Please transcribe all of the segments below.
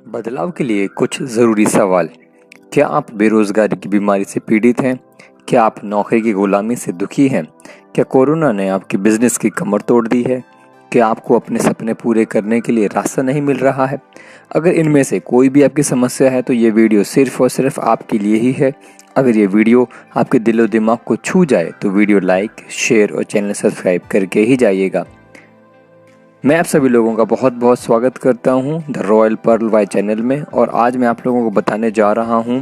बदलाव के लिए कुछ ज़रूरी सवाल। क्या आप बेरोज़गारी की बीमारी से पीड़ित हैं? क्या आप नौकरी की गुलामी से दुखी हैं? क्या कोरोना ने आपकी बिजनेस की कमर तोड़ दी है? क्या आपको अपने सपने पूरे करने के लिए रास्ता नहीं मिल रहा है? अगर इनमें से कोई भी आपकी समस्या है तो ये वीडियो सिर्फ़ और सिर्फ आपके लिए ही है। अगर ये वीडियो आपके दिलो दिमाग को छू जाए तो वीडियो लाइक, शेयर और चैनल सब्सक्राइब करके ही जाइएगा। मैं आप सभी लोगों का बहुत बहुत स्वागत करता हूं the royal Pearl Y channel में। और आज मैं आप लोगों को बताने जा रहा हूं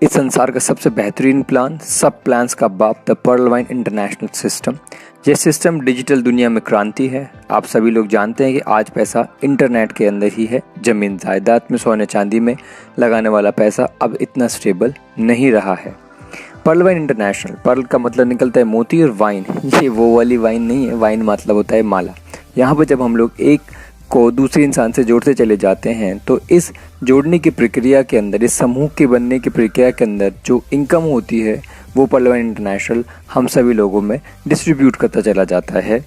इस संसार का सबसे बेहतरीन प्लान, सब प्लान्स का बाप, the Pearl Vine international system. यह सिस्टम डिजिटल दुनिया में क्रांति है। आप सभी लोग जानते हैं कि आज पैसा इंटरनेट के अंदर ही है। ज़मीन जायदाद में, सोने चांदी में लगाने वाला पैसा अब इतना स्टेबल नहीं रहा है। पर्ल वाइन इंटरनेशनल, पर्ल का मतलब निकलता है मोती और वाइन ये वो वाली वाइन नहीं है। वाइन मतलब होता है माला। यहाँ पर जब हम लोग एक को दूसरे इंसान से जोड़ते चले जाते हैं तो इस जोड़ने की प्रक्रिया के अंदर, इस समूह के बनने की प्रक्रिया के अंदर जो इनकम होती है वो पर्ल वाइन इंटरनेशनल हम सभी लोगों में डिस्ट्रीब्यूट करता चला जाता है।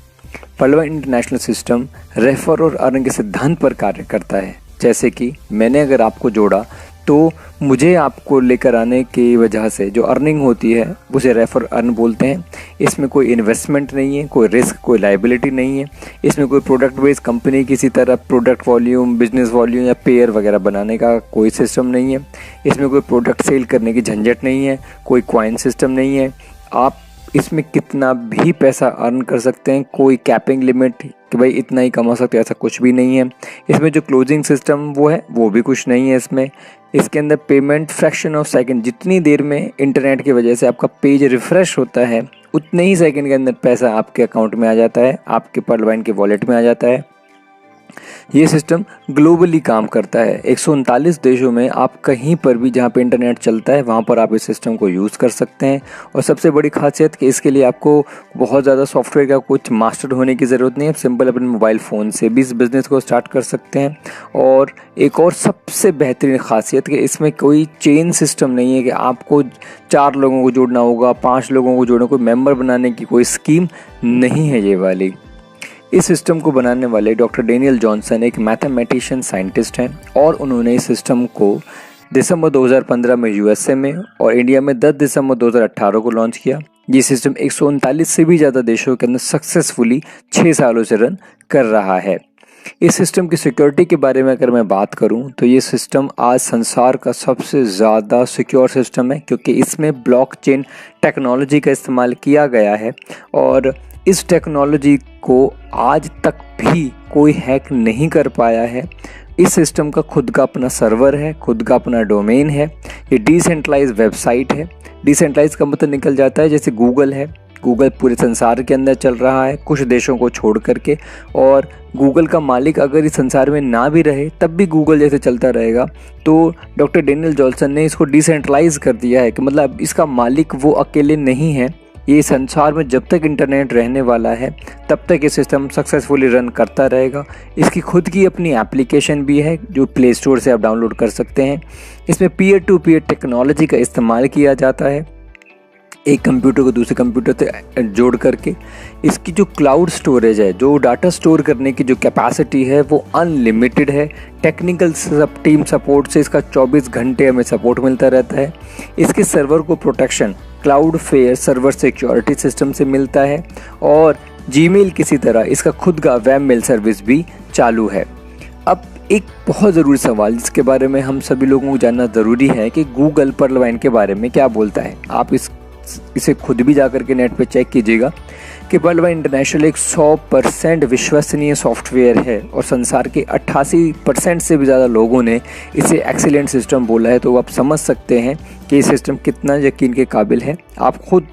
Pearl Vine international system refer और अर्न के सिद्धांत पर कार्य करता है। जैसे कि मैंने अगर आपको जोड़ा तो मुझे आपको लेकर आने की वजह से जो अर्निंग होती है उसे रेफर अर्न बोलते हैं। इसमें कोई इन्वेस्टमेंट नहीं है, कोई रिस्क, कोई लायबिलिटी नहीं है। इसमें कोई प्रोडक्ट बेस्ड कंपनी किसी तरह प्रोडक्ट वॉल्यूम, बिजनेस वॉल्यूम या पेयर वगैरह बनाने का कोई सिस्टम नहीं है। इसमें कोई प्रोडक्ट सेल करने की झंझट नहीं है, कोई क्वाइन सिस्टम नहीं है। आप इसमें कितना भी पैसा अर्न कर सकते हैं, कोई कैपिंग लिमिट कि भाई इतना ही कमा सकते हैं, ऐसा कुछ भी नहीं है। इसमें जो क्लोजिंग सिस्टम वो है वो भी कुछ नहीं है इसमें। इसके अंदर पेमेंट फ्रैक्शन ऑफ सेकंड, जितनी देर में इंटरनेट की वजह से आपका पेज रिफ्रेश होता है उतने ही सेकंड के अंदर पैसा आपके अकाउंट में आ जाता है, आपके पर्ल वाइन के वॉलेट में आ जाता है। ये सिस्टम ग्लोबली काम करता है। 139 देशों में आप कहीं पर भी जहाँ पे इंटरनेट चलता है वहाँ पर आप इस सिस्टम को यूज़ कर सकते हैं। और सबसे बड़ी खासियत कि इसके लिए आपको बहुत ज़्यादा सॉफ्टवेयर का कुछ मास्टर होने की ज़रूरत नहीं है। आप सिंपल अपने मोबाइल फ़ोन से भी इस बिज़नेस को स्टार्ट कर सकते हैं। और एक और सबसे बेहतरीन खासियत कि इसमें कोई चेन सिस्टम नहीं है कि आपको 4 लोगों को जोड़ना होगा, 5 लोगों को जोड़ना, कोई मेंबर बनाने की कोई स्कीम नहीं है ये वाली। इस सिस्टम को बनाने वाले डॉक्टर डेनियल जॉनसन एक मैथमेटिशियन साइंटिस्ट हैं और उन्होंने इस सिस्टम को दिसंबर 2015 में यूएसए में और इंडिया में 10 दिसंबर 2018 को लॉन्च किया। ये सिस्टम 139 से भी ज़्यादा देशों के अंदर सक्सेसफुली 6 सालों से रन कर रहा है। इस सिस्टम की सिक्योरिटी के बारे में अगर मैं बात करूं तो ये सिस्टम आज संसार का सबसे ज़्यादा सिक्योर सिस्टम है, क्योंकि इसमें ब्लॉकचेन टेक्नोलॉजी का इस्तेमाल किया गया है। और इस टेक्नोलॉजी को आज तक भी कोई हैक नहीं कर पाया है। इस सिस्टम का खुद का अपना सर्वर है, खुद का अपना डोमेन है। ये डिसेंट्रलाइज वेबसाइट है। डिसेंट्रलाइज का मतलब निकल जाता है जैसे गूगल है। गूगल पूरे संसार के अंदर चल रहा है कुछ देशों को छोड़ करके, और गूगल का मालिक अगर इस संसार में ना भी रहे तब भी गूगल जैसे चलता रहेगा। तो डॉक्टर डेनियल जॉनसन ने इसको डिसेंट्रलाइज कर दिया है कि मतलब इसका मालिक वो अकेले नहीं है। ये संसार में जब तक इंटरनेट रहने वाला है तब तक ये सिस्टम सक्सेसफुली रन करता रहेगा। इसकी खुद की अपनी एप्लीकेशन भी है जो प्ले स्टोर से आप डाउनलोड कर सकते हैं। इसमें पीयर टू पीयर टेक्नोलॉजी का इस्तेमाल किया जाता है, एक कंप्यूटर को दूसरे कंप्यूटर से जोड़ करके। इसकी जो क्लाउड स्टोरेज है, जो डाटा स्टोर करने की जो कैपेसिटी है वो अनलिमिटेड है। टेक्निकल टीम सपोर्ट से इसका 24 घंटे हमें सपोर्ट मिलता रहता है। इसके सर्वर को protection Cloudflare server security system से मिलता है। और जीमेल किसी तरह इसका खुद का वेब मेल सर्विस भी चालू है। अब एक बहुत ज़रूरी सवाल जिसके बारे में हम सभी लोगों को जानना ज़रूरी है कि गूगल पर्ल वाइन के बारे में क्या बोलता है। आप इसे खुद भी जाकर के नेट पे चेक कीजिएगा कि पर्ल वाइन इंटरनेशनल एक 100% विश्वसनीय सॉफ्टवेयर है और संसार के 88% से भी ज़्यादा लोगों ने इसे एक्सीलेंट सिस्टम बोला है। तो आप समझ सकते हैं कि ये सिस्टम कितना यकीन के काबिल है। आप खुद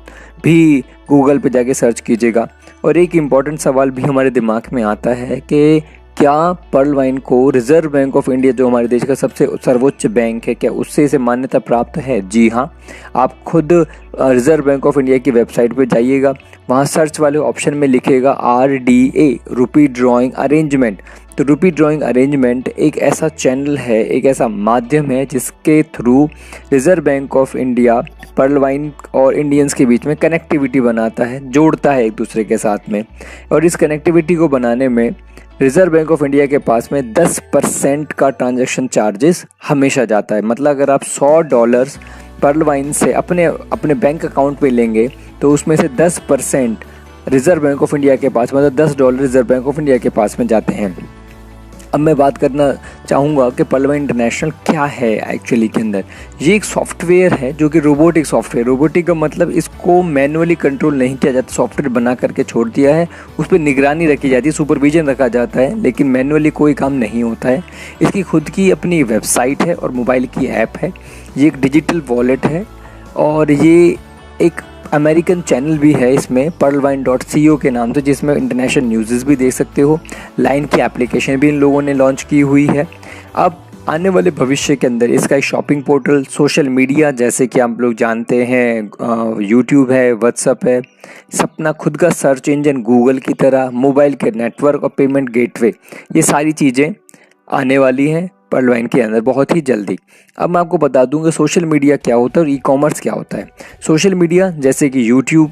भी गूगल पे जाके सर्च कीजिएगा। और एक इम्पॉर्टेंट सवाल भी हमारे दिमाग में आता है कि क्या पर्ल वाइन को रिजर्व बैंक ऑफ इंडिया, जो हमारे देश का सबसे सर्वोच्च बैंक है, क्या उससे इसे मान्यता प्राप्त है? जी हाँ, आप खुद रिजर्व बैंक ऑफ इंडिया की वेबसाइट पर जाइएगा, वहाँ सर्च वाले ऑप्शन में लिखिएगा RDA, रुपी ड्राइंग अरेंजमेंट। तो रुपी ड्राइंग अरेंजमेंट एक ऐसा चैनल है, एक ऐसा माध्यम है जिसके through Reserve Bank of India Pearl Vine और इंडियंस के बीच में कनेक्टिविटी बनाता है, जोड़ता है एक दूसरे के साथ में। और इस कनेक्टिविटी को बनाने में रिजर्व बैंक ऑफ इंडिया के पास में 10% का ट्रांजैक्शन चार्जेस हमेशा जाता है। मतलब अगर आप $100 पर्ल वाइन से अपने अपने बैंक अकाउंट पे लेंगे तो उसमें से 10% रिजर्व बैंक ऑफ इंडिया के पास, मतलब $10 रिजर्व बैंक ऑफ इंडिया के पास में जाते हैं। अब मैं बात करना चाहूँगा कि पर्ल वाइन इंटरनेशनल क्या है एक्चुअली के अंदर। ये एक सॉफ्टवेयर है जो कि रोबोटिक सॉफ्टवेयर, रोबोटिक का मतलब इसको मैनुअली कंट्रोल नहीं किया जाता, सॉफ्टवेयर बना करके छोड़ दिया है, उस पर निगरानी रखी जाती है, सुपरविजन रखा जाता है, लेकिन मैनुअली कोई काम नहीं होता है। इसकी खुद की अपनी वेबसाइट है और मोबाइल की ऐप है। ये एक डिजिटल वॉलेट है और ये एक अमेरिकन चैनल भी है इसमें pearlwine.co के नाम से, जिसमें इंटरनेशनल न्यूज़ भी देख सकते हो। लाइन की एप्लीकेशन भी इन लोगों ने लॉन्च की हुई है। अब आने वाले भविष्य के अंदर इसका एक शॉपिंग पोर्टल, सोशल मीडिया जैसे कि आप लोग जानते हैं यूट्यूब है, व्हाट्सअप है, अपना खुद का सर्च इंजन गूगल की तरह, मोबाइल के नेटवर्क और पेमेंट गेटवे, ये सारी चीज़ें आने वाली हैं पर्ल वाइन के अंदर बहुत ही जल्दी। अब मैं आपको बता दूं कि सोशल मीडिया क्या होता है और ई कॉमर्स क्या होता है। सोशल मीडिया जैसे कि यूट्यूब,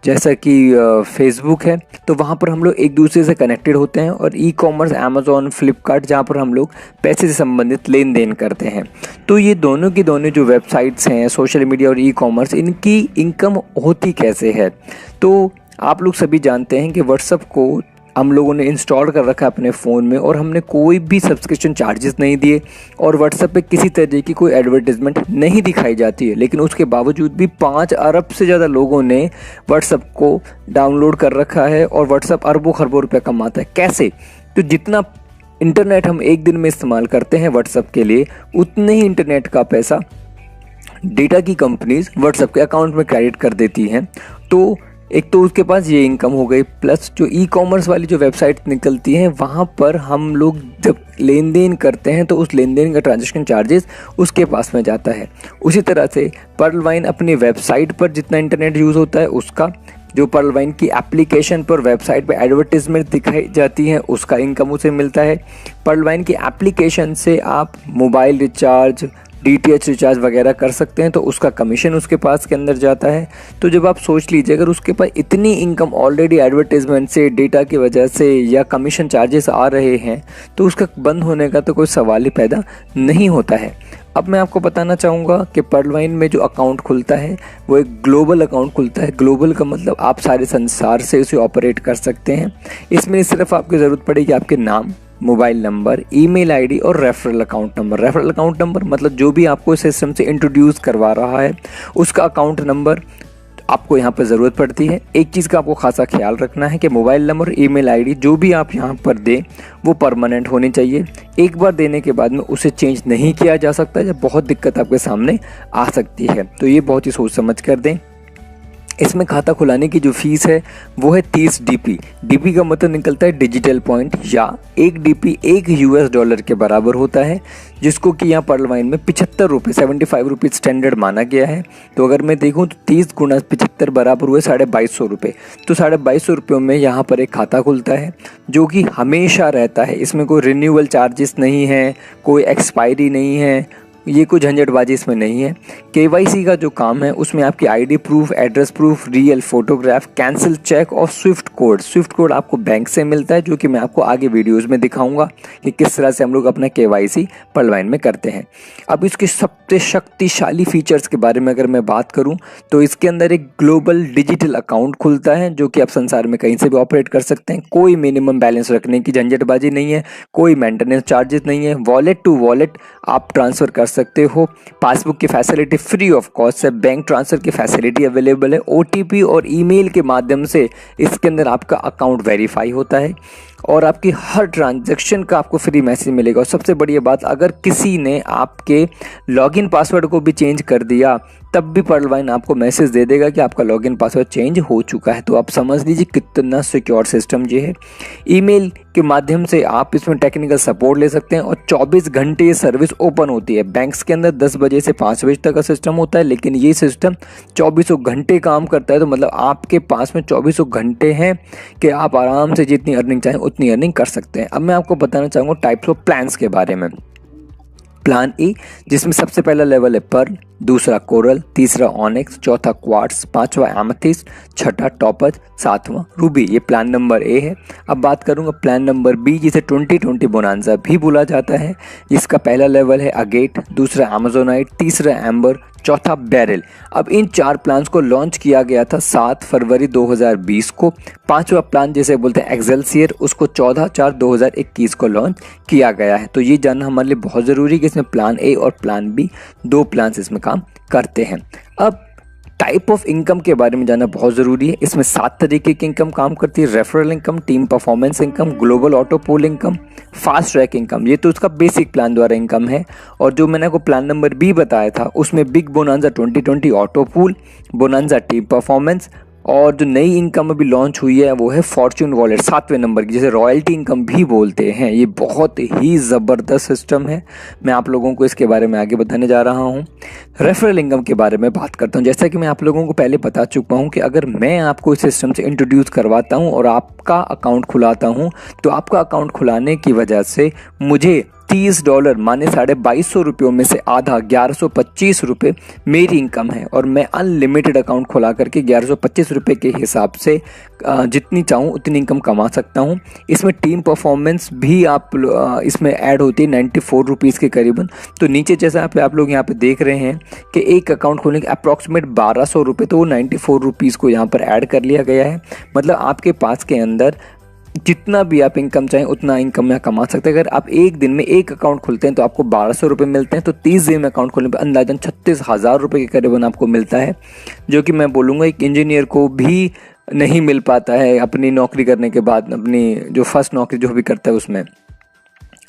जैसा कि फेसबुक है, तो वहाँ पर हम लोग एक दूसरे से कनेक्टेड होते हैं। और ई कॉमर्स अमेज़ॉन, फ्लिपकार्ट, जहाँ पर हम लोग पैसे से संबंधित लेन देन करते हैं। तो ये दोनों की दोनों जो वेबसाइट्स हैं, सोशल मीडिया और ई कॉमर्स, इनकी इनकम होती कैसे है। तो आप लोग सभी जानते हैं कि व्हाट्सएप को हम लोगों ने इंस्टॉल कर रखा है अपने फ़ोन में और हमने कोई भी सब्सक्रिप्शन चार्जेस नहीं दिए और व्हाट्सएप पे किसी तरह की कोई एडवर्टीजमेंट नहीं दिखाई जाती है। लेकिन उसके बावजूद भी 5 अरब से ज़्यादा लोगों ने व्हाट्सएप को डाउनलोड कर रखा है और व्हाट्सएप अरबों खरबों रुपये कमाता है। कैसे? तो जितना इंटरनेट हम एक दिन में इस्तेमाल करते हैं व्हाट्सएप के लिए, उतने ही इंटरनेट का पैसा डेटा की कंपनीज व्हाट्सएप के अकाउंट में क्रेडिट कर देती हैं। तो एक तो उसके पास ये इनकम हो गई, प्लस जो ई कॉमर्स वाली जो वेबसाइट निकलती हैं वहाँ पर हम लोग जब लेन देन करते हैं तो उस लेन देन का ट्रांजैक्शन चार्जेस उसके पास में जाता है। उसी तरह से पर्ल वाइन अपनी वेबसाइट पर जितना इंटरनेट यूज़ होता है उसका, जो पर्ल वाइन की एप्लीकेशन पर वेबसाइट पर एडवर्टीजमेंट दिखाई जाती है उसका इनकम उसे मिलता है। पर्ल वाइन की एप्लीकेशन से आप मोबाइल रिचार्ज, DTH रिचार्ज वगैरह कर सकते हैं, तो उसका कमीशन उसके पास के अंदर जाता है। तो जब आप सोच लीजिए, अगर उसके पास इतनी इनकम ऑलरेडी एडवर्टीजमेंट से, डेटा की वजह से या कमीशन चार्जेस आ रहे हैं, तो उसका बंद होने का तो कोई सवाल ही पैदा नहीं होता है। अब मैं आपको बताना चाहूँगा कि पर्ल वाइन में जो अकाउंट खुलता है वो एक ग्लोबल अकाउंट खुलता है। ग्लोबल का मतलब आप सारे संसार से उसे ऑपरेट कर सकते हैं। इसमें सिर्फ आपकी ज़रूरत पड़ेगी आपके नाम, मोबाइल नंबर, ईमेल आईडी और referral account number. Referral account number मतलब जो भी आपको सिस्टम से इंट्रोड्यूस करवा रहा है उसका अकाउंट नंबर आपको यहाँ पर ज़रूरत पड़ती है। एक चीज़ का आपको खासा ख्याल रखना है कि मोबाइल नंबर, ईमेल आईडी जो भी आप यहाँ पर दें वो परमानेंट होनी चाहिए। एक बार देने के बाद में उसे चेंज नहीं किया जा सकता, जब बहुत दिक्कत आपके सामने आ सकती है। तो ये बहुत ही सोच समझ कर दें। इसमें खाता खुलाने की जो फीस है वो है 30 DP। DP का मतलब निकलता है डिजिटल पॉइंट, या 1 DP $1 के बराबर होता है, जिसको कि यहाँ पर्ल वाइन में 75 रुपये, 75 रुपीज़ स्टैंडर्ड माना गया है। तो अगर मैं देखूँ तो 30 गुना 75 बराबर हुए 2250 रुपये। तो 2250 रुपयों में यहाँ पर एक खाता खुलता है जो कि हमेशा रहता है। इसमें कोई रिन्यूअल चार्जेस नहीं है, कोई एक्सपायरी नहीं है, ये कोई झंझटबाजी इसमें नहीं है। KYC का जो काम है उसमें आपकी ID proof, address proof, real photograph, cancel cheque और स्विफ्ट कोड। स्विफ्ट कोड आपको बैंक से मिलता है, जो कि मैं आपको आगे वीडियोस में दिखाऊंगा कि किस तरह से हम लोग अपना KYC पर्ल वाइन में करते हैं। अब इसके सबसे शक्तिशाली फीचर्स के बारे में अगर मैं बात करूं तो इसके अंदर एक ग्लोबल डिजिटल अकाउंट खुलता है जो कि आप संसार में कहीं से भी ऑपरेट कर सकते हैं। कोई मिनिमम बैलेंस रखने की झंझटबाजी नहीं है, कोई मेंटेनेंस चार्जेस नहीं है। वॉलेट टू वॉलेट आप ट्रांसफ़र कर सकते हो। पासबुक की फैसिलिटी फ्री ऑफ कॉस्ट है। बैंक ट्रांसफ़र की फैसिलिटी अवेलेबल है। OTP और ईमेल के माध्यम से इसके अंदर आपका अकाउंट वेरीफाई होता है और आपकी हर ट्रांजैक्शन का आपको फ्री मैसेज मिलेगा। और सबसे बड़ी बात, अगर किसी ने आपके लॉगिन पासवर्ड को भी चेंज कर दिया तब भी पर्ल वाइन आपको मैसेज दे देगा कि आपका लॉगिन पासवर्ड चेंज हो चुका है। तो आप समझ लीजिए कितना सिक्योर सिस्टम ये है। ईमेल के माध्यम से आप इसमें टेक्निकल सपोर्ट ले सकते हैं और 24 घंटे ये सर्विस ओपन होती है। बैंक्स के अंदर 10 बजे से 5 बजे तक का सिस्टम होता है, लेकिन ये सिस्टम 24 घंटे काम करता है। तो मतलब आपके पास में 24 घंटे हैं कि आप आराम से जितनी अर्निंग चाहें उतनी अर्निंग कर सकते हैं। अब मैं आपको बताना चाहूँगा टाइप्स ऑफ प्लान्स के बारे में। प्लान ए, जिसमें सबसे पहला लेवल है पर्ल, दूसरा कोरल, तीसरा ऑनिक्स, चौथा क्वार्ट्स, पांचवा एमेथिस्ट, छठा टॉपज, सातवां रूबी। ये प्लान नंबर ए है। अब बात करूंगा प्लान नंबर बी, जिसे 2020 बोनांजा भी बोला जाता है, जिसका पहला लेवल है अगेट, दूसरा अमेजोनाइट, तीसरा एम्बर, चौथा बैरल। अब इन 4 प्लान्स को लॉन्च किया गया था 7 फरवरी 2020 को। पांचवा प्लान जिसे बोलते हैं एक्सेलसियर, उसको 14/4/2021 को लॉन्च किया गया है। तो ये जानना हमारे लिए बहुत ज़रूरी है कि इसमें प्लान ए और प्लान बी 2 प्लान्स इसमें काम करते हैं। अब टाइप ऑफ इनकम के बारे में जानना बहुत ज़रूरी है। इसमें 7 तरीके की इनकम काम करती है। Referral income, team performance income, global auto pool income, fast track income. ये तो उसका बेसिक प्लान द्वारा इनकम है। और जो मैंने आपको प्लान नंबर बी बताया था, उसमें big bonanza 2020 auto pool, bonanza team performance, और जो नई इनकम अभी लॉन्च हुई है वो है फॉर्च्यून वॉलेट 7वें नंबर की, जिसे रॉयल्टी इनकम भी बोलते हैं। ये बहुत ही ज़बरदस्त सिस्टम है। मैं आप लोगों को इसके बारे में आगे बताने जा रहा हूँ। रेफरल इनकम के बारे में बात करता हूँ। जैसा कि मैं आप लोगों को पहले बता चुका हूँ कि अगर मैं आपको इस सिस्टम से इंट्रोड्यूस करवाता हूँ और आपका अकाउंट खुलाता हूँ, तो आपका अकाउंट खुलाने की वजह से मुझे $30 माने 2250 रुपयों में से आधा 1125 रुपये मेरी इनकम है। और मैं अनलिमिटेड अकाउंट खुला करके 1125 रुपये के हिसाब से जितनी चाहूँ उतनी इनकम कमा सकता हूँ। इसमें टीम परफॉर्मेंस भी इसमें ऐड होती है 94 रुपीज़ के करीबन। तो नीचे जैसा आप लोग यहाँ पे देख रहे हैं कि एक अकाउंट खोलने के अप्रॉक्सीमेट 1200 रुपये, तो वो 94 रुपीज़ को यहाँ पर ऐड कर लिया गया है। मतलब आपके पास के अंदर जितना भी आप इनकम चाहें उतना इनकम यहाँ कमा सकते हैं। अगर आप एक दिन में एक अकाउंट खोलते हैं तो आपको 1200 रुपये मिलते हैं, तो 30 दिन में अकाउंट खोलने पर अंदाजन 36,000 रुपये के करीबन आपको मिलता है, जो कि मैं बोलूँगा एक इंजीनियर को भी नहीं मिल पाता है अपनी नौकरी करने के बाद, अपनी जो फर्स्ट नौकरी जो भी करता है उसमें।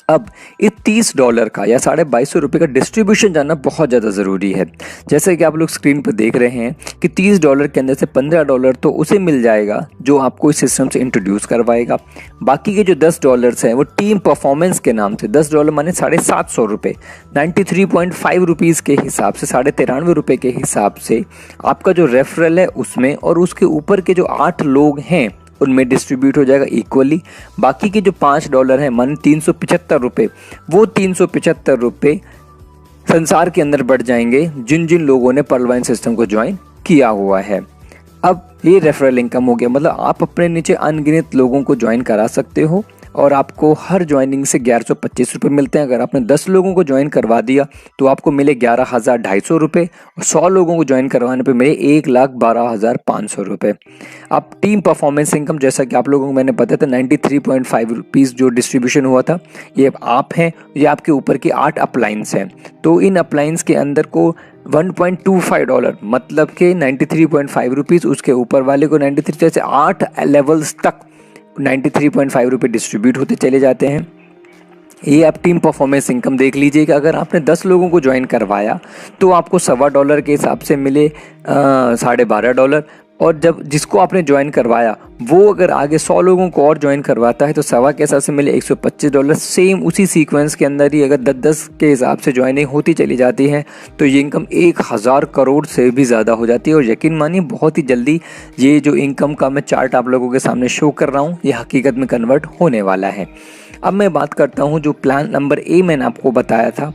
अब इस $30 का या 2250 रुपये का डिस्ट्रीब्यूशन जानना बहुत ज़्यादा ज़रूरी है। जैसे कि आप लोग स्क्रीन पर देख रहे हैं कि $30 के अंदर से $15 तो उसे मिल जाएगा जो आपको इस सिस्टम से इंट्रोड्यूस करवाएगा। बाकी के जो $10 हैं वो टीम परफॉर्मेंस के नाम से, $10 माने 750 रुपये, 93.5 रुपीज़ के हिसाब से, 93.5 रुपये के हिसाब से आपका जो रेफरल है उसमें, और उसके ऊपर के जो 8 लोग हैं उनमें डिस्ट्रीब्यूट हो जाएगा इक्वली। बाकी के जो $5 हैं माने 375 रुपये, वो 375 रुपये संसार के अंदर बढ़ जाएंगे जिन जिन लोगों ने पर्ल वाइन सिस्टम को ज्वाइन किया हुआ है। अब ये रेफरल इनकम हो गया, मतलब आप अपने नीचे अनगिनत लोगों को ज्वाइन करा सकते हो और आपको हर ज्वाइनिंग से 1125 रुपये मिलते हैं। अगर आपने 10 लोगों को ज्वाइन करवा दिया तो आपको मिले 11,250 रुपये, और 100 लोगों को ज्वाइन करवाने पे मिले 1,12,500 रुपये। अब टीम परफॉर्मेंस इनकम, जैसा कि आप लोगों को मैंने बताया था 93.5 रुपीज़ जो डिस्ट्रीब्यूशन हुआ था, ये आप हैं, ये आपके ऊपर की 8 अपलाइंस हैं। तो इन अपलाइंस के अंदर को $1.25 मतलब कि 93.5 रुपीज़, उसके ऊपर वाले को 93, जैसे 8 लेवल्स तक 93.5 रुपये डिस्ट्रीब्यूट होते चले जाते हैं। ये आप टीम परफॉर्मेंस इनकम देख लीजिए कि अगर आपने 10 लोगों को ज्वाइन करवाया तो आपको $1.25 के हिसाब से मिले $12.5, और जब जिसको आपने ज्वाइन करवाया वो अगर आगे 100 लोगों को और ज्वाइन करवाता है तो $1.25 के हिसाब से मिले $125। सेम उसी सीक्वेंस के अंदर ही अगर 10-10 के हिसाब से ज्वाइनिंग होती चली जाती है तो ये इनकम 1000 करोड़ से भी ज़्यादा हो जाती है। और यकीन मानिए बहुत ही जल्दी ये जो इनकम का मैं चार्ट आप लोगों के सामने शो कर रहा हूँ ये हकीकत में कन्वर्ट होने वाला है। अब मैं बात करता हूँ जो प्लान नंबर ए मैंने आपको बताया था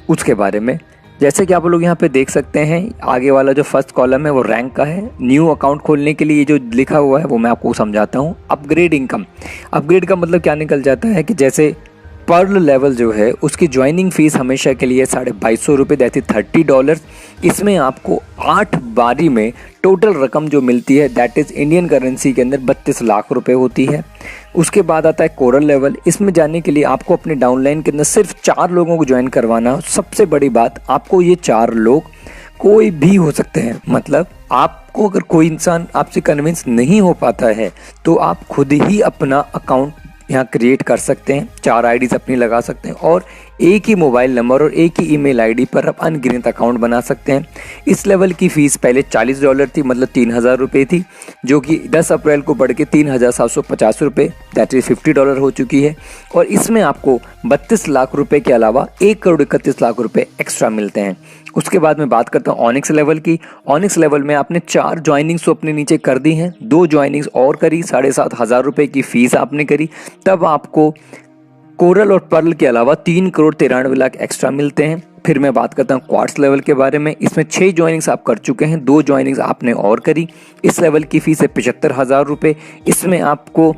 उसके बारे में। जैसे कि आप लोग यहाँ पे देख सकते हैं आगे वाला जो फर्स्ट कॉलम है वो रैंक का है। न्यू अकाउंट खोलने के लिए ये जो लिखा हुआ है वो मैं आपको समझाता हूँ। अपग्रेड इनकम, अपग्रेड का मतलब क्या निकल जाता है कि जैसे पर्ल लेवल जो है उसकी ज्वाइनिंग फीस हमेशा के लिए 2250 रुपये, दैट इज $30। इसमें आपको 8 बारी में टोटल रकम जो मिलती है दैट इज़ इंडियन करेंसी के अंदर 32 लाख रुपए होती है। उसके बाद आता है कोरल लेवल। इसमें जाने के लिए आपको अपने डाउनलाइन के अंदर सिर्फ 4 लोगों को ज्वाइन करवाना। सबसे बड़ी बात, आपको ये 4 लोग कोई भी हो सकते हैं। मतलब आपको अगर कोई इंसान आपसे कन्विंस नहीं हो पाता है तो आप खुद ही अपना अकाउंट यहाँ क्रिएट कर सकते हैं, 4 आईडीज अपनी लगा सकते हैं और एक ही मोबाइल नंबर और एक ही ईमेल आईडी पर आप अनगिनत अकाउंट बना सकते हैं। इस लेवल की फ़ीस पहले $40 थी, मतलब 3000 रुपये थी, जो कि 10 अप्रैल को बढ़ के 3750 रुपये दैट इज $50 हो चुकी है। और इसमें आपको 32 लाख रुपए के अलावा 1,31 लाख रुपए एक्स्ट्रा मिलते हैं। उसके बाद मैं बात करता हूँ ऑनिक्स लेवल की। ऑनिक्स लेवल में आपने 4 ज्वाइनिंग्स तो अपने नीचे कर दी हैं, 2 ज्वाइनिंग्स और करी, 7,500 रुपये की फ़ीस आपने करी, तब आपको कोरल और पर्ल के अलावा 3,93 लाख एक्स्ट्रा मिलते हैं। फिर मैं बात करता हूँ क्वार्ट्स लेवल के बारे में। इसमें 6 ज्वाइनिंग्स आप कर चुके हैं, 2 ज्वाइनिंग्स आपने और करी। इस लेवल की फीस है 75,000 रुपये। इसमें आपको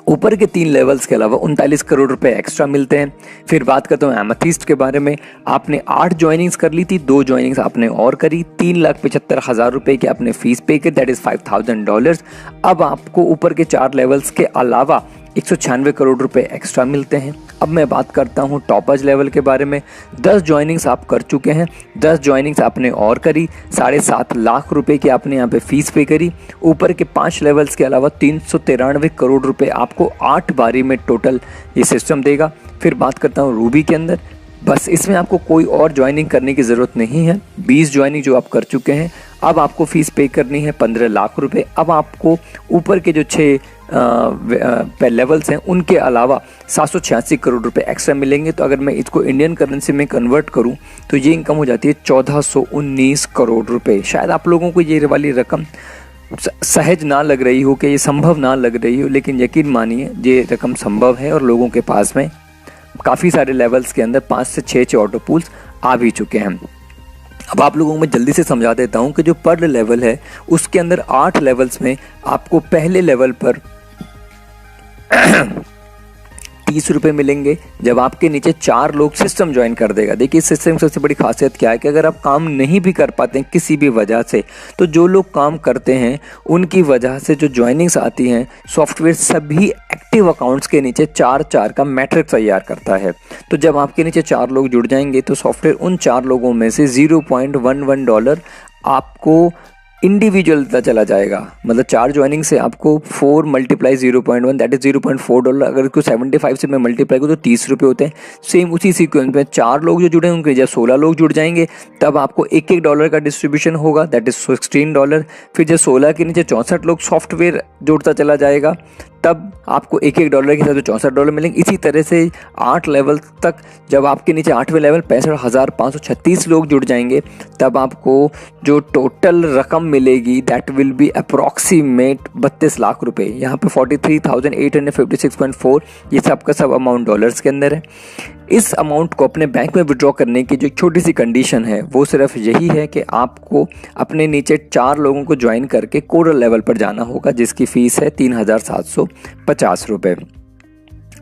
ऊपर के 3 लेवल्स के अलावा 39 करोड़ रुपए एक्स्ट्रा मिलते हैं। फिर बात करता हूँ एमेथिस्ट के बारे में। आपने 8 ज्वाइनिंग्स कर ली थी, 2 ज्वाइनिंग्स आपने और करी, 3,75,000 रुपए की आपने फीस पे की, दैट इज $5,000। अब आपको ऊपर के 4 लेवल्स के अलावा 196 करोड़ रुपए एक्स्ट्रा मिलते हैं। अब मैं बात करता हूँ टॉपर्स लेवल के बारे में। 10 ज्वाइनिंग्स आप कर चुके हैं, 10 ज्वाइनिंग्स आपने और करी, 7.5 लाख रुपए की आपने यहाँ पे फीस पे करी। ऊपर के 5 लेवल्स के अलावा 393 करोड़ रुपए आपको 8 बारी में टोटल ये सिस्टम देगा। फिर बात करता हूँ रूबी के अंदर। बस इसमें आपको कोई और ज्वाइनिंग करने की ज़रूरत नहीं है। 20 ज्वाइनिंग जो आप कर चुके हैं, अब आपको फीस पे करनी है 15 लाख रुपए। अब आपको ऊपर के जो 6 लेवल्स हैं उनके अलावा 786 करोड़ रुपए एक्स्ट्रा मिलेंगे। तो अगर मैं इसको इंडियन करेंसी में कन्वर्ट करूं तो ये इनकम हो जाती है 1419 करोड़ रुपए। शायद आप लोगों को ये वाली रकम सहज ना लग रही हो, कि ये संभव ना लग रही हो, लेकिन यकीन मानिए ये रकम संभव है और लोगों के पास में काफ़ी सारे लेवल्स के अंदर 5 से 6 ऑटो पूल्स आ भी चुके हैं। अब आप लोगों को मैं जल्दी से समझा देता हूं कि जो पर लेवल है उसके अंदर 8 लेवल्स में आपको पहले लेवल पर 30 रुपये मिलेंगे जब आपके नीचे 4 लोग सिस्टम ज्वाइन कर देगा। देखिए इस सिस्टम की सबसे बड़ी खासियत क्या है कि अगर आप काम नहीं भी कर पाते हैं किसी भी वजह से, तो जो लोग काम करते हैं उनकी वजह से जो ज्वाइनिंग्स आती हैं, सॉफ्टवेयर सभी एक्टिव अकाउंट्स के नीचे 4 का मैट्रिक्स तैयार करता है। तो जब आपके नीचे 4 लोग जुड़ जाएंगे तो सॉफ्टवेयर उन 4 लोगों में से $0.11 आपको इंडिविजुअल पता चला जाएगा। मतलब 4 ज्वाइनिंग से आपको 4 × 0.1 दैट इज $0.4। अगर इसको 75 से मैं मल्टीप्लाई करूँ तो 30 रुपये होते हैं। सेम उसी सीक्वेंस में 4 लोग जो जुड़े हैं उनके जब 16 लोग जुड़ जाएंगे तब आपको $1 का डिस्ट्रीब्यूशन होगा, दैट इज $16। फिर जब 16 के नीचे 64 लोग सॉफ्टवेयर जोड़ता चला जाएगा तब आपको $1 के हिसाब से $64 मिलेंगे। इसी तरह से 8 लेवल तक जब आपके नीचे 8वें लेवल 65,536 लोग जुड़ जाएंगे तब आपको जो टोटल रकम मिलेगी that will be approximate 32 lakh रुपए। यहाँ पे 43,856.4 ये सब का सब अमाउंट डॉलर्स के अंदर है। इस अमाउंट को अपने बैंक में विड्रॉ करने की जो छोटी सी कंडीशन है वो सिर्फ यही है कि आपको अपने नीचे 4 लोगों को ज्वाइन करके कोरल लेवल पर जाना होगा, जिसकी फीस है 3,750 रुपये।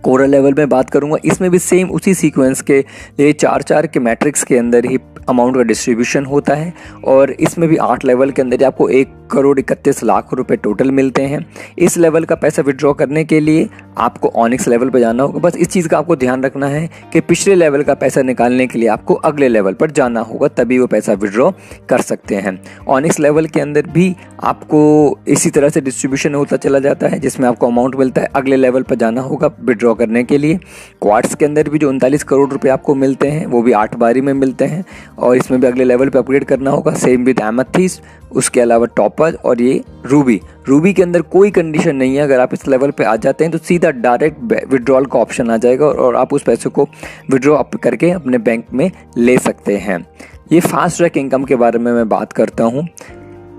कोरल लेवल में बात करूंगा, इसमें भी सेम उसी सीक्वेंस के लिए 4 के मैट्रिक्स के अंदर ही अमाउंट का डिस्ट्रीब्यूशन होता है और इसमें भी 8 लेवल के अंदर आपको 1,31,00,000 रुपए टोटल मिलते हैं। इस लेवल का पैसा विड्रॉ करने के लिए आपको ऑनिक्स लेवल पर जाना होगा। बस इस चीज़ का आपको ध्यान रखना है कि पिछले लेवल का पैसा निकालने के लिए आपको अगले लेवल पर जाना होगा, तभी वो पैसा विड्रॉ कर सकते हैं। ऑनिक्स लेवल के अंदर भी आपको इसी तरह से डिस्ट्रीब्यूशन होता चला जाता है जिसमें आपको अमाउंट मिलता है, अगले लेवल पर जाना होगा विड्रॉ करने के लिए। क्वार्ट्स के अंदर भी जो 39 करोड़ रुपए आपको मिलते हैं वो भी 8 बारी में मिलते हैं और इसमें भी अगले लेवल पे अपग्रेड करना होगा। सेम विद एमेथिस्ट, उसके अलावा टॉपर और ये रूबी के अंदर कोई कंडीशन नहीं है। अगर आप इस लेवल पे आ जाते हैं तो सीधा डायरेक्ट विड्रॉल का ऑप्शन आ जाएगा और आप उस पैसे को विड्रॉ करके अपने बैंक में ले सकते हैं। ये फास्ट ट्रैक इनकम के बारे में मैं बात करता हूँ।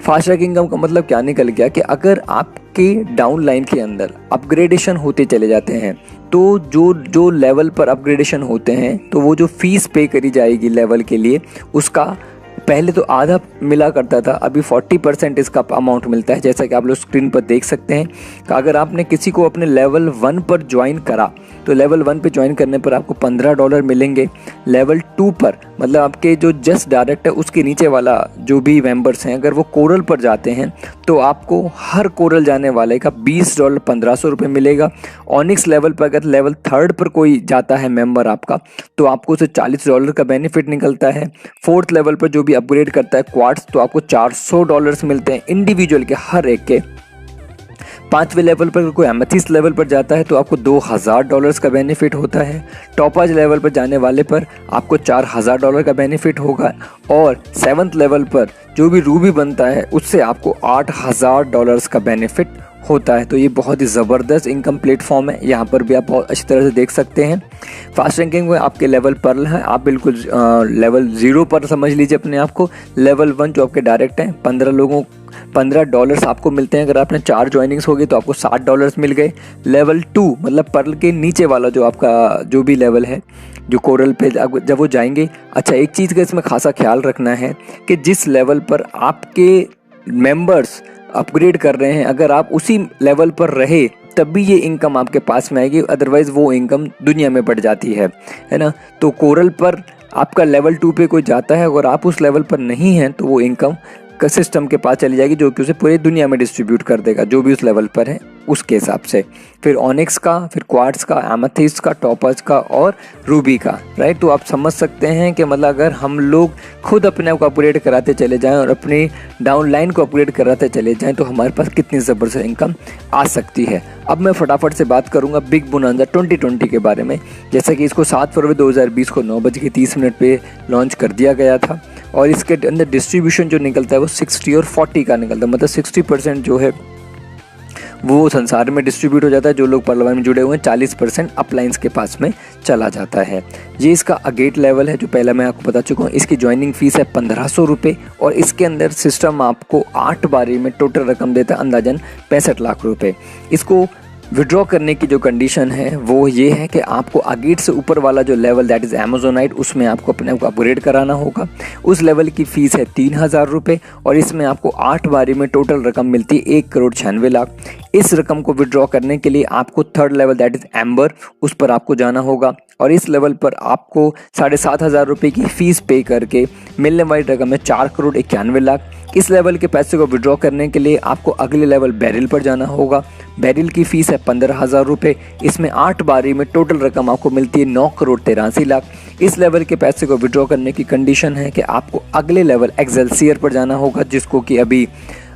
फास्ट ट्रैक इनकम का मतलब क्या निकल गया कि अगर आपके डाउन लाइन के अंदर अपग्रेडेशन होते चले जाते हैं तो जो लेवल पर अपग्रेडेशन होते हैं तो वो जो फीस पे करी जाएगी लेवल के लिए उसका पहले तो आधा मिला करता था, अभी 40% इसका अमाउंट मिलता है। जैसा कि आप लोग स्क्रीन पर देख सकते हैं कि अगर आपने किसी को अपने लेवल 1 पर ज्वाइन करा तो लेवल 1 पे ज्वाइन करने पर आपको $15 मिलेंगे। लेवल 2 पर मतलब आपके जो जस्ट डायरेक्ट है उसके नीचे वाला जो भी मेंबर्स हैं अगर वो कोरल पर जाते हैं तो आपको हर कोरल जाने वाले का $20 $1,500 रुपये मिलेगा। ऑनिक्स लेवल पर अगर लेवल 3 पर कोई जाता है मेंबर आपका तो आपको उसे $40 का बेनिफिट निकलता है। 4th लेवल पर जो भी अपग्रेड करता है क्वार्ट्स तो आपको $400 मिलते हैं इंडिविजुअल के हर एक के। 5वें लेवल पर कोई एमेथिस्ट लेवल पर जाता है तो आपको $2,000 का बेनिफिट होता है। टॉपाज लेवल पर जाने वाले पर आपको $4,000 का बेनिफिट होगा और 7th लेवल पर जो भी रूबी बनता है उससे आपको $8,000 का बेनिफिट होता है। तो ये बहुत ही ज़बरदस्त इनकम प्लेटफॉर्म है, यहाँ पर भी आप बहुत अच्छी तरह से देख सकते हैं। फास्ट रैंकिंग में आपके लेवल पर्ल है, आप बिल्कुल लेवल 0 पर समझ लीजिए अपने आप को। लेवल 1 जो आपके डायरेक्ट हैं, $15 आपको मिलते हैं। अगर आपने 4 ज्वाइनिंग्स हो गई तो आपको $60 मिल गए। लेवल 2 मतलब पर्ल के नीचे वाला जो आपका जो भी लेवल है, जो कोरल पे जब वो जाएंगे। अच्छा, एक चीज़ का इसमें खासा ख्याल रखना है कि जिस लेवल पर आपके मेंबर्स अपग्रेड कर रहे हैं, अगर आप उसी लेवल पर रहे तब भी ये इनकम आपके पास में आएगी, अदरवाइज़ वो इनकम दुनिया में बढ़ जाती है ना। तो कोरल पर आपका लेवल 2 पे कोई जाता है, अगर आप उस लेवल पर नहीं हैं तो वो इनकम का सिस्टम के पास चली जाएगी, जो कि उसे पूरी दुनिया में डिस्ट्रीब्यूट कर देगा, जो भी उस लेवल पर है उसके हिसाब से। फिर ऑनिक्स का, फिर क्वार्ट्ज का, एमेथिस्ट का, टॉपर्स का और रूबी का, राइट। तो आप समझ सकते हैं कि मतलब अगर हम लोग खुद अपने आप को अपग्रेड कराते चले जाएं और अपनी डाउनलाइन को अपग्रेड कराते चले जाएं तो हमारे पास कितनी ज़बरदस्त इनकम आ सकती है। अब मैं फटाफट से बात करूंगा बिग बोनांजा 2020 के बारे में। जैसा कि इसको 7 फरवरी 2020 को 9:30 पे लॉन्च कर दिया गया था और इसके अंदर डिस्ट्रीब्यूशन जो निकलता है वो 60 और 40 का निकलता है। मतलब 60% जो है वो संसार में डिस्ट्रीब्यूट हो जाता है, जो लोग पर्ल में जुड़े हुए हैं 40% अपलाइंस के पास में चला जाता है। ये इसका अगेट लेवल है जो पहले मैं आपको बता चुका हूँ। इसकी ज्वाइनिंग फीस है 1500 रुपये और इसके अंदर सिस्टम आपको 8 बारी में टोटल रकम देता है, अंदाजन 65 लाख रुपये। इसको विड्रॉ करने की जो कंडीशन है वो ये है कि आपको अगेट से ऊपर वाला जो लेवल दैट इज़ अमेजोनाइट, उसमें आपको अपने आप को अपग्रेड कराना होगा। उस लेवल की फ़ीस है 3000 रुपये और इसमें आपको 8 बारी में टोटल रकम मिलती है 1,96,00,000। इस रकम को विड्रॉ करने के लिए आपको third level that is amber, उस पर आपको जाना होगा और इस लेवल पर आपको 7,500 रुपये की फ़ीस पे करके मिलने वाली रकम है 4,91,00,000। इस लेवल के पैसे को विड्रॉ करने के लिए आपको अगले लेवल बैरिल पर जाना होगा। बैरिल की फ़ीस है 15,000 रुपये। इसमें 8 बारी में टोटल रकम आपको मिलती है 9,83,00,000। इस लेवल के पैसे को विड्रॉ करने की कंडीशन है कि आपको अगले लेवल एक्सेलसियर पर जाना होगा, जिसको कि अभी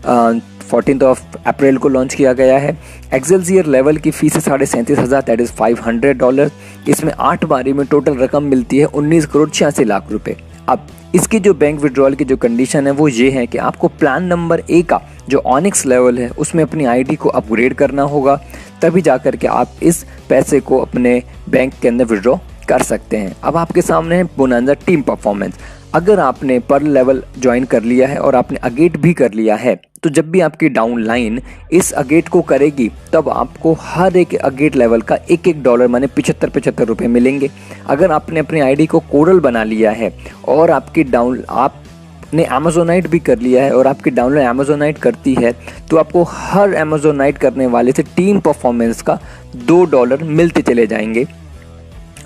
14 अप्रैल को लॉन्च किया गया है। एक्सेलसियर लेवल की फ़ीस है 37,500 दैट इज़ $500। इसमें 8 बारी में टोटल रकम मिलती है 19,86,00,000 रुपये। अब इसकी जो बैंक विड्रॉल की जो कंडीशन है वो ये है कि आपको प्लान नंबर ए का जो ऑनिक्स लेवल है उसमें अपनी आईडी को अपग्रेड करना होगा, तभी जाकर के आप इस पैसे को अपने बैंक के अंदर विड्रॉ कर सकते हैं। अब आपके सामने है बोनांजा टीम परफॉर्मेंस। अगर आपने पर लेवल ज्वाइन कर लिया है और आपने अगेट भी कर लिया है तो जब भी आपकी डाउन लाइन इस अगेट को करेगी तब आपको हर एक अगेट लेवल का $1 माने 75 रुपये मिलेंगे। अगर आपने अपनी आईडी को कोरल बना लिया है और आपकी आपने अमेजोनाइट भी कर लिया है और आपकी डाउनलाइन अमेजोनाइट करती है तो आपको हर अमेजोनाइट करने वाले से टीम परफॉर्मेंस का $2 मिलते चले जाएंगे।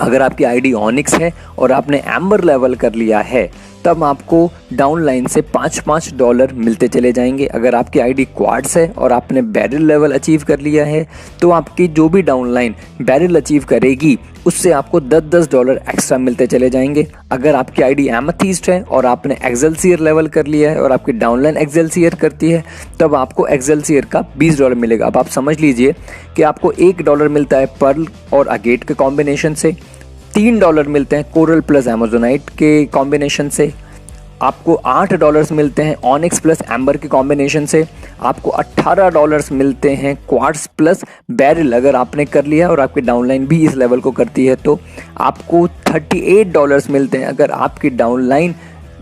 अगर आपकी आईडी ऑनिक्स है और आपने एम्बर लेवल कर लिया है तब आपको डाउन लाइन से $5 मिलते चले जाएंगे। अगर आपकी आईडी क्वाड्स है और आपने बैरिल लेवल अचीव कर लिया है तो आपकी जो भी डाउन लाइन बैरिल अचीव करेगी उससे आपको $10 एक्स्ट्रा मिलते चले जाएंगे। अगर आपकी आईडी एमेथिस्ट है और आपने एक्सेलसियर लेवल कर लिया है और आपकी डाउन लाइन एक्सेलसियर करती है तब आपको एक्सेलसियर का $20 मिलेगा। अब आप समझ लीजिए कि आपको $1 मिलता है पर्ल और अगेट के कॉम्बिनेशन से, $3 मिलते हैं कोरल प्लस अमेजोनाइट के कॉम्बिनेशन से, आपको $8 मिलते हैं ऑनिक्स प्लस एम्बर के कॉम्बिनेशन से, आपको $18 मिलते हैं क्वार्ट्स प्लस बैरिल अगर आपने कर लिया और आपकी डाउनलाइन भी इस लेवल को करती है तो आपको $38 मिलते हैं अगर आपकी डाउनलाइन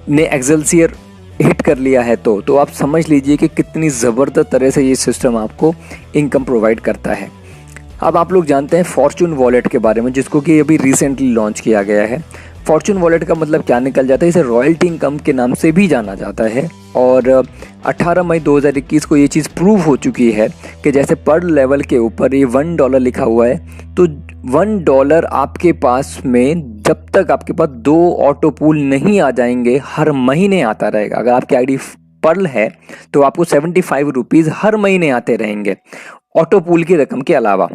ने एक्सेलसियर हिट कर लिया है तो आप समझ लीजिए कि कितनी ज़बरदस्त तरह से ये सिस्टम आपको इनकम प्रोवाइड करता है। अब आप लोग जानते हैं फॉर्चून वॉलेट के बारे में, जिसको कि अभी रिसेंटली लॉन्च किया गया है। फॉर्चून वॉलेट का मतलब क्या निकल जाता है, इसे रॉयल्टी इनकम के नाम से भी जाना जाता है और 18 मई 2021 को ये चीज़ प्रूव हो चुकी है कि जैसे पर लेवल के ऊपर ये $1 लिखा हुआ है तो $1 आपके पास में जब तक आपके पास 2 ऑटो पूल नहीं आ जाएंगे हर महीने आता रहेगा। अगर आपकी आईडी पर्ल है तो आपको 75 रुपीज़ हर महीने आते रहेंगे ऑटो पूल की रकम के अलावा।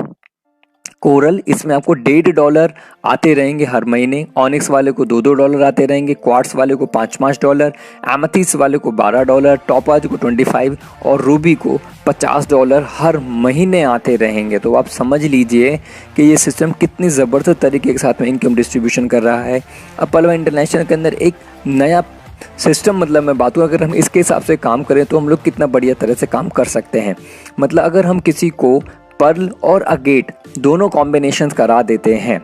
कोरल इसमें आपको $1.5 आते रहेंगे हर महीने, ऑनिक्स वाले को $2 आते रहेंगे, क्वार्ट्स वाले को $5 एमेथिस्ट वाले को $12, टॉपाज को 25 और रूबी को $50 हर महीने आते रहेंगे। तो आप समझ लीजिए कि ये सिस्टम कितनी ज़बरदस्त तरीके के साथ में इनकम डिस्ट्रीब्यूशन कर रहा है। अब पलवा इंटरनेशनल के अंदर एक नया सिस्टम मतलब मैं बात हूँ, अगर हम इसके हिसाब से काम करें तो हम लोग कितना बढ़िया तरह से काम कर सकते हैं। मतलब अगर हम किसी को पर्ल और अगेट दोनों कॉम्बिनेशन करा देते हैं,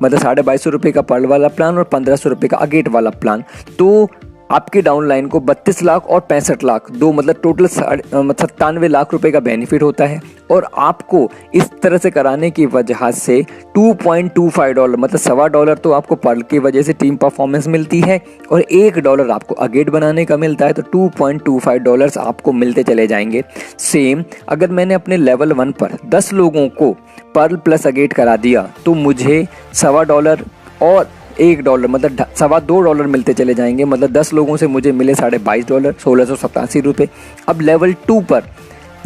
मतलब 2250 रुपये का पर्ल वाला प्लान और 1500 रुपये का अगेट वाला प्लान, तो आपके डाउनलाइन को 32 लाख और 65 लाख, दो मतलब टोटल 97 लाख रुपए का बेनिफिट होता है। और आपको इस तरह से कराने की वजह से $2.25 मतलब $1.25 तो आपको पर्ल की वजह से टीम परफॉर्मेंस मिलती है और $1 आपको अगेट बनाने का मिलता है, तो $2.25 आपको मिलते चले जाएंगे। सेम अगर मैंने अपने लेवल 1 पर 10 लोगों को पर्ल प्लस अगेट करा दिया तो मुझे $1.25 और $1 मतलब $2.25 मिलते चले जाएंगे। मतलब 10 लोगों से मुझे मिले $22, 1687 रुपये। अब लेवल 2 पर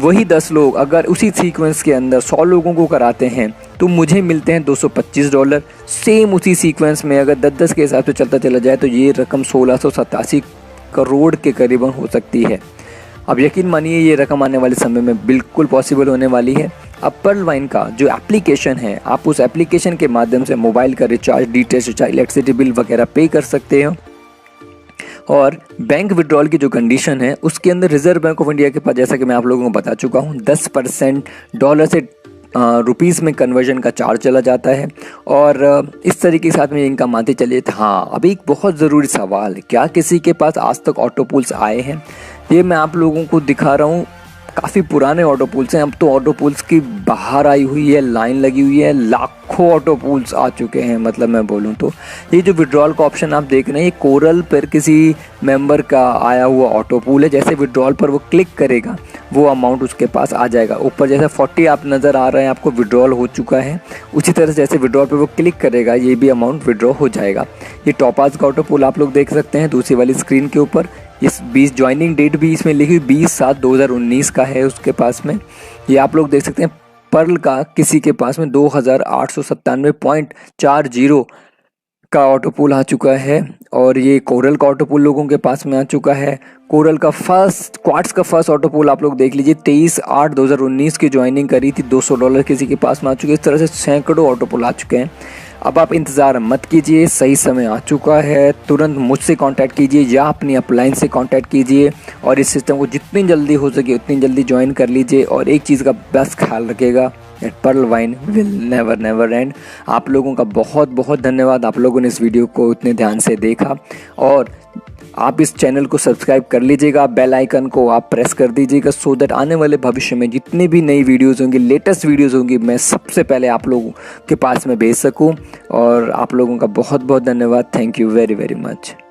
वही 10 लोग अगर उसी सीक्वेंस के अंदर 100 लोगों को कराते हैं तो मुझे मिलते हैं $225। सेम उसी सीक्वेंस में अगर 10-10 के हिसाब से चलता चला जाए तो ये रकम 1687 करोड़ के करीबन हो सकती है। अब यकीन मानिए ये रकम आने वाले समय में बिल्कुल पॉसिबल होने वाली है। अब पर्ल वाइन का जो एप्लीकेशन है, आप उस एप्लीकेशन के माध्यम से मोबाइल का recharge, DTH recharge, electricity bill वगैरह पे कर सकते हो। और बैंक विड्रॉल की जो कंडीशन है उसके अंदर रिजर्व बैंक ऑफ इंडिया के पास, जैसा कि मैं आप लोगों को बता चुका हूँ, 10% डॉलर से रुपीज़ में कन्वर्जन का चार्ज चला जाता है। और इस तरीके के साथ में इनकम आते चले। हाँ, अभी एक बहुत ज़रूरी सवाल है, क्या किसी के पास आज तक ऑटो पूल्स आए हैं? ये मैं आप लोगों को दिखा रहा हूँ, काफ़ी पुराने ऑटो पूल्स हैं। अब तो ऑटो पूल्स की बाहर आई हुई है, लाइन लगी हुई है, लाखों ऑटो पूल्स आ चुके हैं। मतलब मैं बोलूँ तो ये जो विड्रॉल का ऑप्शन आप देख रहे हैं, ये कोरल पर किसी मेंबर का आया हुआ ऑटो पूल है। जैसे विड्रॉल पर वो क्लिक करेगा वो अमाउंट उसके पास आ जाएगा। ऊपर जैसे 40 आप नज़र आ रहे हैं, आपको विड्रॉल हो चुका है। उसी तरह से जैसे विड्रॉल पर वो क्लिक करेगा ये भी अमाउंट विड्रॉ हो जाएगा। ये टॉपाज का ऑटो पूल आप लोग देख सकते हैं दूसरी वाली स्क्रीन के ऊपर। इस 20 ज्वाइनिंग डेट भी इसमें लिखी 20/7/2019 का है उसके पास में। ये आप लोग देख सकते हैं पर्ल का किसी के पास में 2897.40 का ऑटो पूल आ चुका है। और ये कोरल का ऑटो पूल लोगों के पास में आ चुका है। कोरल का क्वार्ट्स का फर्स्ट ऑटो पूल आप लोग देख लीजिए, 23/8/2019 की ज्वाइनिंग करी थी, $200 किसी के पास में आ चुके। इस तरह से सैकड़ों ऑटो पूल आ चुके हैं। अब आप इंतज़ार मत कीजिए, सही समय आ चुका है। तुरंत मुझसे कांटेक्ट कीजिए या अपनी अपलाइन से कांटेक्ट कीजिए और इस सिस्टम को जितनी जल्दी हो सके उतनी जल्दी ज्वाइन कर लीजिए। और एक चीज़ का बस ख्याल रखिएगा, Pearl Vine will never end. आप लोगों का बहुत बहुत धन्यवाद, आप लोगों ने इस वीडियो को इतने ध्यान से देखा। और आप इस चैनल को सब्सक्राइब कर लीजिएगा, बेल आइकन को आप प्रेस कर दीजिएगा, सो दैट आने वाले भविष्य में जितनी भी नई वीडियोज़ होंगी, लेटेस्ट वीडियोज़ होंगी, मैं सबसे पहले आप लोगों के पास में भेज सकूं। और आप लोगों का बहुत बहुत धन्यवाद। Thank you very very much.